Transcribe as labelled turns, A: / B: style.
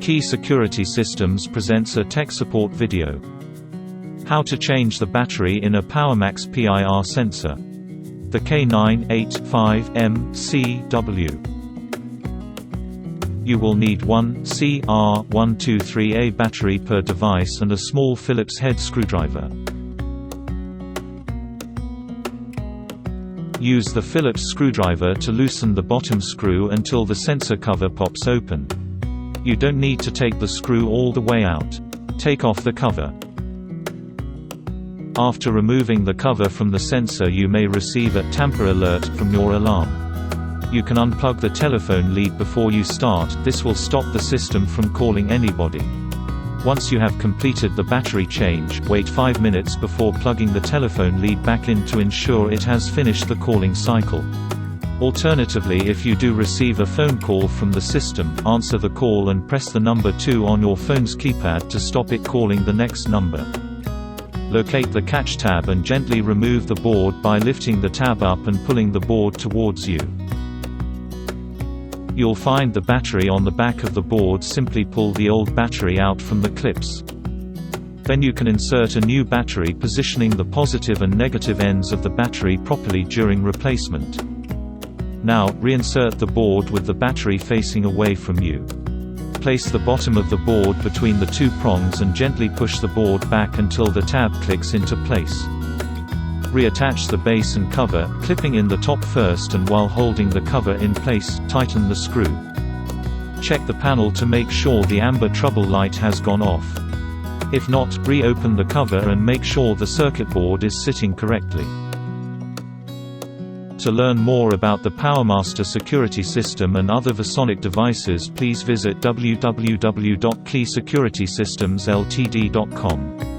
A: Key Security Systems presents a tech support video. How to change the battery in a PowerMax PIR sensor. The K9-85 MCW. You will need one CR123A battery per device and a small Phillips head screwdriver. Use the Phillips screwdriver to loosen the bottom screw until the sensor cover pops open. You don't need to take the screw all the way out. Take off the cover. After removing the cover from the sensor, you may receive a tamper alert from your alarm. You can unplug the telephone lead before you start. This will stop the system from calling anybody. Once you have completed the battery change, wait 5 minutes before plugging the telephone lead back in to ensure it has finished the calling cycle. Alternatively, if you do receive a phone call from the system, answer the call and press the number 2 on your phone's keypad to stop it calling the next number. Locate the catch tab and gently remove the board by lifting the tab up and pulling the board towards you. You'll find the battery on the back of the board. Simply pull the old battery out from the clips. Then you can insert a new battery, positioning the positive and negative ends of the battery properly during replacement. Now, reinsert the board with the battery facing away from you. Place the bottom of the board between the two prongs and gently push the board back until the tab clicks into place. Reattach the base and cover, clipping in the top first, and while holding the cover in place, tighten the screw. Check the panel to make sure the amber trouble light has gone off. If not, reopen the cover and make sure the circuit board is sitting correctly. To learn more about the PowerMaster security system and other Visonic devices, please visit www.keysecurity-systemsltd.com.